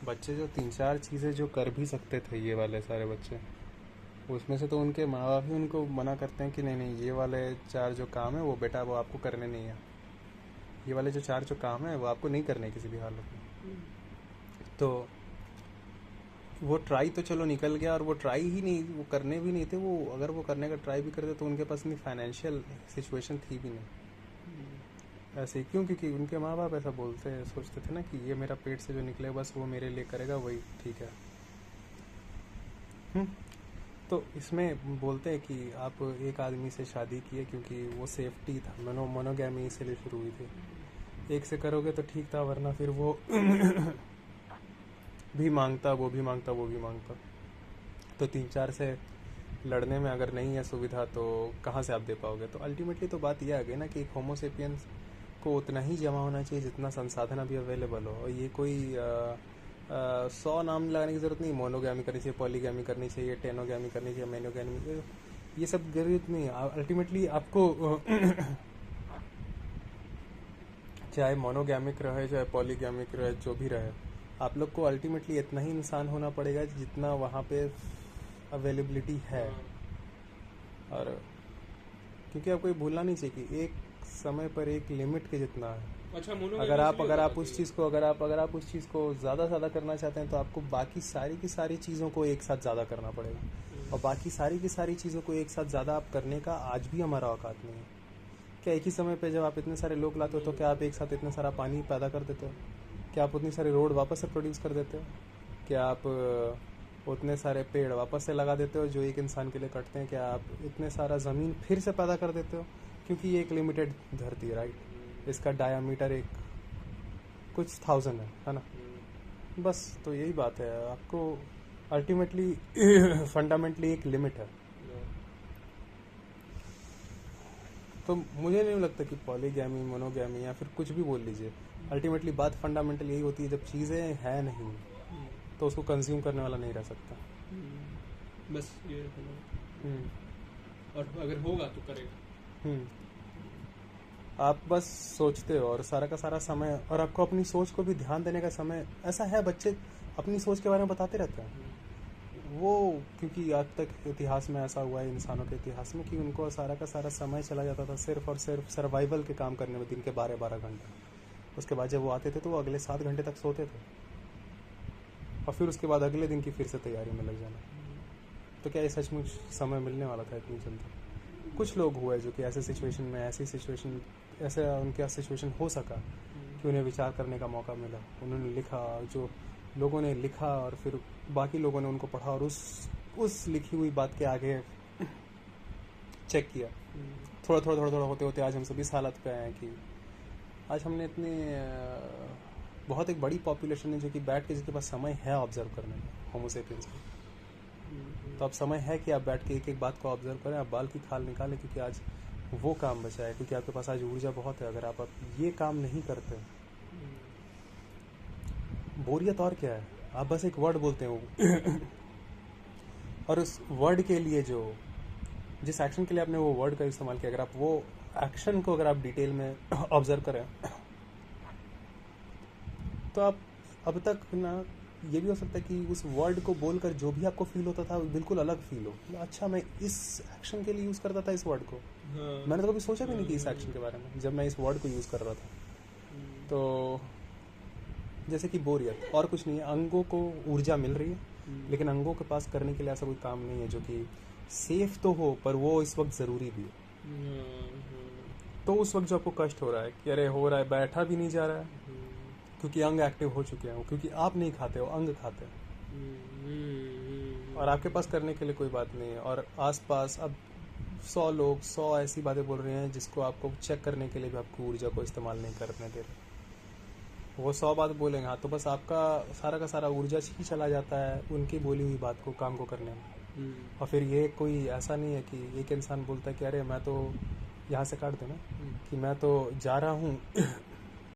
बच्चे जो 3-4 चीज़ें जो कर भी सकते थे, ये वाले सारे बच्चे, उसमें से तो उनके माँ बाप ही उनको मना करते हैं कि नहीं नहीं, ये वाले 4 जो काम है वो बेटा वो आपको करने नहीं है, ये वाले जो 4 जो काम है वो आपको नहीं करने किसी भी हालत में। तो वो ट्राई तो चलो निकल गया, और वो ट्राई ही नहीं, वो करने भी नहीं थे, वो अगर वो करने का ट्राई भी करते तो उनके पास इतनी फाइनेंशियल सिचुएशन थी भी नहीं। ऐसे ही क्यों? क्योंकि उनके माँ बाप ऐसा बोलते हैं, सोचते थे ना कि ये मेरा पेट से जो निकले बस वो मेरे लिए करेगा, वही ठीक है। तो इसमें बोलते हैं कि आप एक आदमी से शादी किए क्योंकि वो सेफ्टी था, मोनोगैमी इसलिए शुरू हुई थी। एक से करोगे तो ठीक था, वरना फिर वो भी मांगता, वो भी मांगता, वो भी मांगता। तो 3-4 से लड़ने में अगर नहीं है सुविधा तो कहाँ से आप दे पाओगे? तो अल्टीमेटली तो बात यह आ गई ना कि एक होमोसेपियंस को उतना ही जमा होना चाहिए जितना संसाधन अभी अवेलेबल हो। और ये कोई 100 नाम लगाने की ज़रूरत नहीं। मोनोगैमी करनी चाहिए, पॉलीगैमी करनी चाहिए, टेनोगैमी करनी चाहिए, मेनोगैमी, ये सब जरूरत नहीं है। अल्टीमेटली आपको चाहे मोनोगैमिक रहे चाहे पॉलीगैमिक रहे, जो भी रहे, आप लोग को अल्टीमेटली इतना ही इंसान होना पड़ेगा जितना वहाँ पे अवेलेबिलिटी है। और क्योंकि आपको ये भूलना नहीं चाहिए कि एक समय पर एक लिमिट के जितना है। अच्छा, अगर आप उस चीज़ को ज़्यादा ज़्यादा करना चाहते हैं तो आपको बाकी सारी की सारी चीज़ों को एक साथ ज़्यादा करना पड़ेगा। और बाकी सारी की सारी चीज़ों को एक साथ ज़्यादा आप करने का आज भी हमारा औकात नहीं है। क्या एक ही समय पे जब आप इतने सारे लोग लाते हो तो क्या आप एक साथ इतना सारा पानी पैदा कर देते हो? क्या आप उतनी सारी रोड वापस से प्रोड्यूस कर देते हो? क्या आप उतने सारे पेड़ वापस से लगा देते हो जो एक इंसान के लिए कटते हैं? क्या आप इतने सारा ज़मीन फिर से पैदा कर देते हो? क्योंकि ये एक लिमिटेड धरती है, राइट? इसका डायामीटर एक कुछ 1000 है ना? बस तो यही बात है। आपको अल्टीमेटली फंडामेंटली एक लिमिट है। तो मुझे नहीं लगता कि पॉलीगैमी, मोनोगैमी या फिर कुछ भी बोल लीजिए, अल्टीमेटली बात फंडामेंटल यही होती है, जब चीज़ें हैं नहीं तो उसको कंज्यूम करने वाला नहीं रह सकता। बस ये है। हम्म। और अगर होगा तो करेगा। आप बस सोचते हो और सारा का सारा समय, और आपको अपनी सोच को भी ध्यान देने का समय, ऐसा है बच्चे अपनी सोच के बारे में बताते रहते हैं वो, क्योंकि आज तक इतिहास में ऐसा हुआ है, इंसानों के इतिहास में, कि उनको सारा का सारा समय चला जाता था सिर्फ और सिर्फ सर्वाइवल के काम करने में, दिन के 12-12 घंटे। उसके बाद जब वो आते थे तो वो अगले 7 घंटे तक सोते थे, और फिर उसके बाद अगले दिन की फिर से तैयारी में लग जाना। तो क्या ये सचमुच समय मिलने वाला था इतनी जल्दी? कुछ लोग हुए जो कि ऐसे सिचुएशन में, ऐसे उनके सिचुएशन हो सका कि उन्हें विचार करने का मौका मिला, उन्होंने लिखा, जो लोगों ने लिखा, और फिर बाकी लोगों ने उनको पढ़ा और उस लिखी हुई बात के आगे चेक किया। थोड़ा होते होते आज हम सभी इस हालत पे आए हैं कि आज हमने इतने बहुत एक बड़ी पॉपुलेशन है जो कि बैठ के, जिसके पास समय है ऑब्जर्व करने का, होमोसेपियंस को। तो अब समय है कि आप बैठ के एक एक बात को ऑब्जर्व करें, आप बाल की खाल निकालें, क्योंकि आज वो काम बचा है, क्योंकि आपके पास आज ऊर्जा बहुत है। अगर आप ये काम नहीं करते, बोरियत और क्या है? आप बस एक वर्ड बोलते हो और उस वर्ड के लिए जिस एक्शन के लिए आपने वो वर्ड का इस्तेमाल किया, अगर आप वो एक्शन को अगर आप डिटेल में ऑब्जर्व करें तो आप अब तक ना, ये भी हो सकता है कि उस वर्ड को बोलकर जो भी आपको फील होता था बिल्कुल अलग फील हो। अच्छा, मैं इस एक्शन के लिए यूज़ करता था इस वर्ड को, मैंने तो कभी सोचा भी नहीं कि इस एक्शन के बारे में, जब मैं इस वर्ड को यूज़ कर रहा था। तो जैसे कि बोरियत और कुछ नहीं है, अंगों को ऊर्जा मिल रही है, लेकिन अंगों के पास करने के लिए ऐसा कोई काम नहीं है जो कि सेफ तो हो पर वो इस वक्त ज़रूरी भी हो। तो उस वक्त जो आपको कष्ट हो रहा है कि अरे हो रहा है, बैठा भी नहीं जा रहा है, क्योंकि अंग एक्टिव हो चुके हैं, क्योंकि आप नहीं खाते हो, अंग खाते हैं, और आपके पास करने के लिए कोई बात नहीं है। और आसपास अब 100 लोग 100 ऐसी बातें बोल रहे हैं जिसको आपको चेक करने के लिए भी आपको ऊर्जा को इस्तेमाल नहीं करने दे रहे। वो 100 बात बोलेंगे, हाँ, तो बस आपका सारा का सारा ऊर्जा ही चला जाता है उनकी बोली हुई बात को, काम को करने में। और फिर ये कोई ऐसा नहीं है कि एक इंसान बोलता है कि अरे मैं तो यहाँ से काट देना, कि मैं तो जा रहा हूँ